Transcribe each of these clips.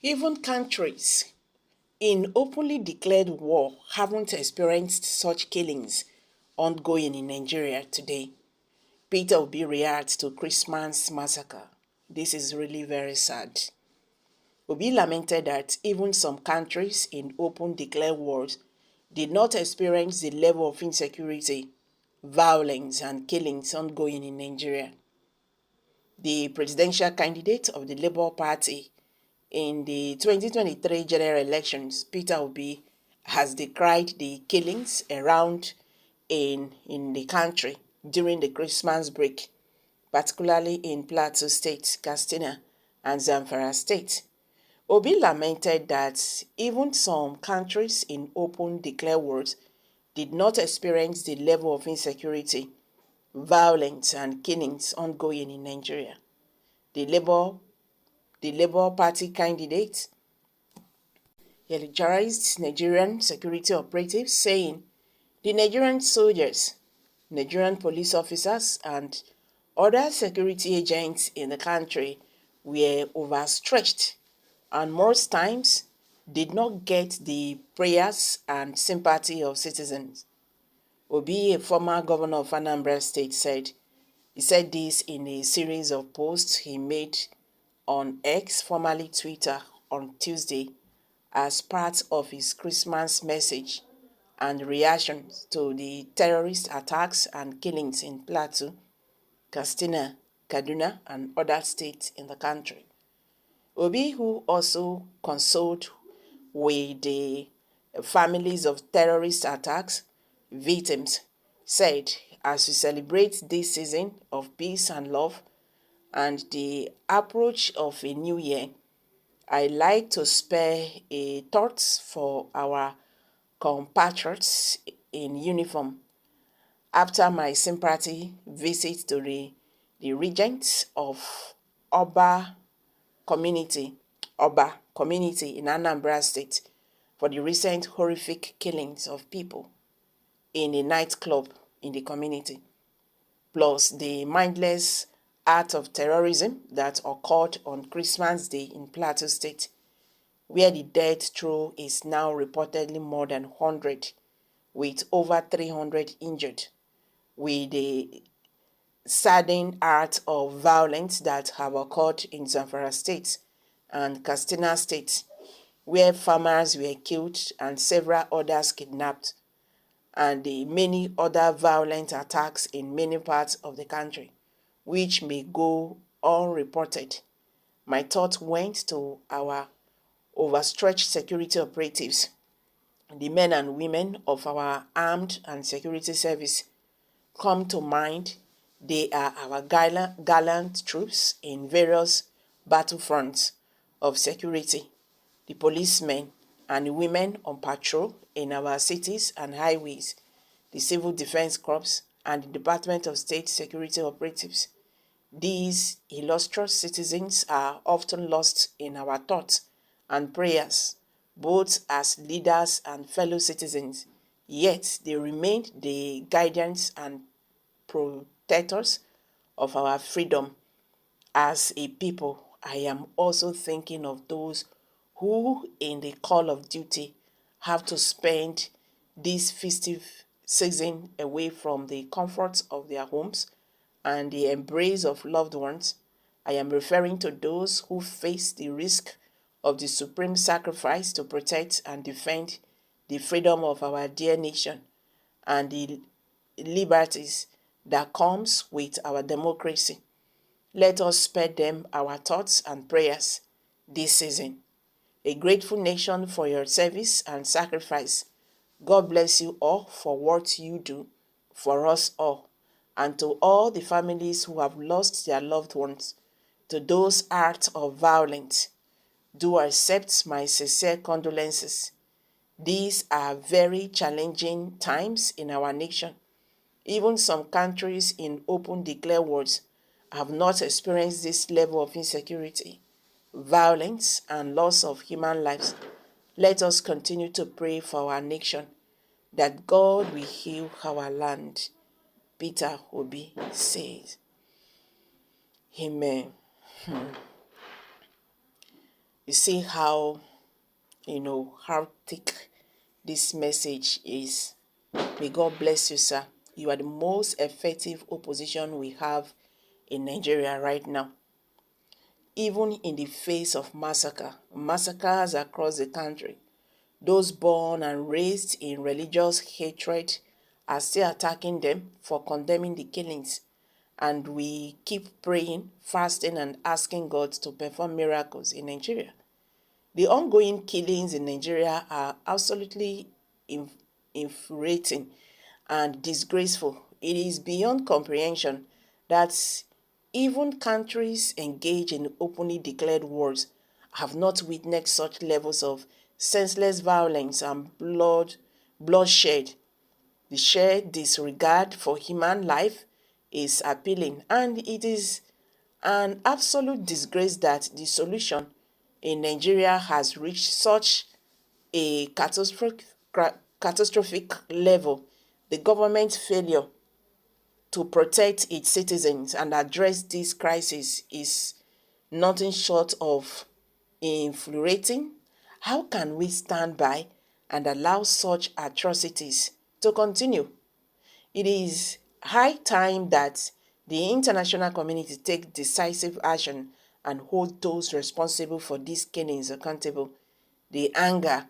Even countries in openly declared war haven't experienced such killings ongoing in Nigeria today. Peter Obi reacts to Christmas massacre. This is really very sad. Obi lamented that even some countries in open declared wars did not experience the level of insecurity, violence, and killings ongoing in Nigeria. The presidential candidate of the Labour Party in the 2023 general elections, Peter Obi, has decried the killings around in the country during the Christmas break, particularly in Plateau State, Katsina, and Zamfara State. Obi lamented that even some countries in open declared wars did not experience the level of insecurity, violence, and killings ongoing in Nigeria. The Labour Party candidate eulogized Nigerian security operatives, saying the Nigerian soldiers, Nigerian police officers, and other security agents in the country were overstretched and most times did not get the prayers and sympathy of citizens. Obi, a former governor of Anambra State, he said this in a series of posts he made on X, formerly Twitter, on Tuesday as part of his Christmas message and reactions to the terrorist attacks and killings in Plateau, Katsina, Kaduna, and other states in the country. Obi, who also consoled with the families of terrorist attacks victims, said, as we celebrate this season of peace and love and the approach of a new year, I like to spare a thought for our compatriots in uniform. After my sympathy visit to the regents of Oba community, in Anambra State for the recent horrific killings of people in a nightclub in the community, plus the mindless act of terrorism that occurred on Christmas Day in Plateau State, where the death toll is now reportedly more than 100, with over 300 injured, with the saddening acts of violence that have occurred in Zamfara State and Katsina State, where farmers were killed and several others kidnapped, and the many other violent attacks in many parts of the country, which may go unreported. My thought went to our overstretched security operatives, the men and women of our armed and security service. Come to mind, they are our gallant troops in various battlefronts of security, the policemen and women on patrol in our cities and highways, the Civil Defense Corps, and the Department of State Security Operatives. These illustrious citizens are often lost in our thoughts and prayers, both as leaders and fellow citizens, yet they remain the guardians and protectors of our freedom. As a people, I am also thinking of those who, in the call of duty, have to spend this festive season away from the comforts of their homes and the embrace of loved ones. I am referring to those who face the risk of the supreme sacrifice to protect and defend the freedom of our dear nation and the liberties that comes with our democracy. Let us spare them our thoughts and prayers this season. A grateful nation for your service and sacrifice. God bless you all for what you do for us all, and to all the families who have lost their loved ones, to those acts of violence, do accept my sincere condolences. These are very challenging times in our nation. Even some countries in open declare wars have not experienced this level of insecurity, violence, and loss of human lives. Let us continue to pray for our nation, that God will heal our land. Peter Obi says. Amen. You see how, how thick this message is. May God bless you, sir. You are the most effective opposition we have in Nigeria right now. Even in the face of massacres across the country, those born and raised in religious hatred are still attacking them for condemning the killings. And we keep praying, fasting, and asking God to perform miracles in Nigeria. The ongoing killings in Nigeria are absolutely infuriating and disgraceful. It is beyond comprehension that even countries engaged in openly declared wars have not witnessed such levels of senseless violence and bloodshed. The sheer disregard for human life is appealing, and it is an absolute disgrace that the solution in Nigeria has reached such a catastrophic level. The government's failure to protect its citizens and address this crisis is nothing short of infuriating. How can we stand by and allow such atrocities to continue? It is high time that the international community take decisive action and hold those responsible for these killings accountable. The anger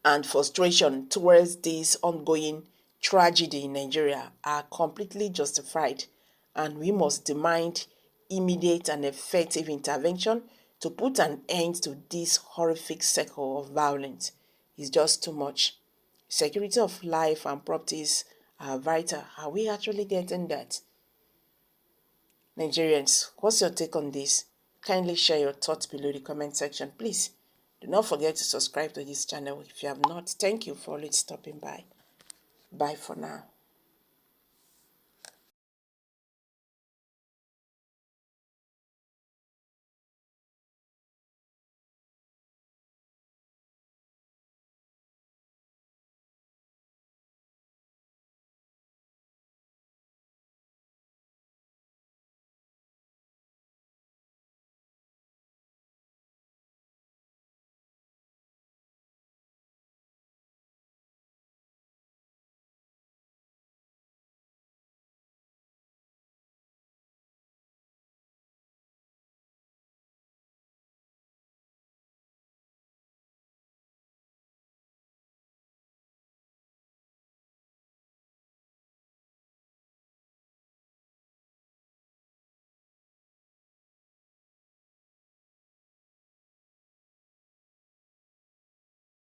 and frustration towards this ongoing tragedy in Nigeria are completely justified, and we must demand immediate and effective intervention to put an end to this horrific cycle of violence. It's just too much. Security of life and properties are vital. Are we actually getting that? Nigerians, what's your take on this? Kindly share your thoughts below the comment section, please. Do not forget to subscribe to this channel if you have not. Thank you for always stopping by. Bye for now.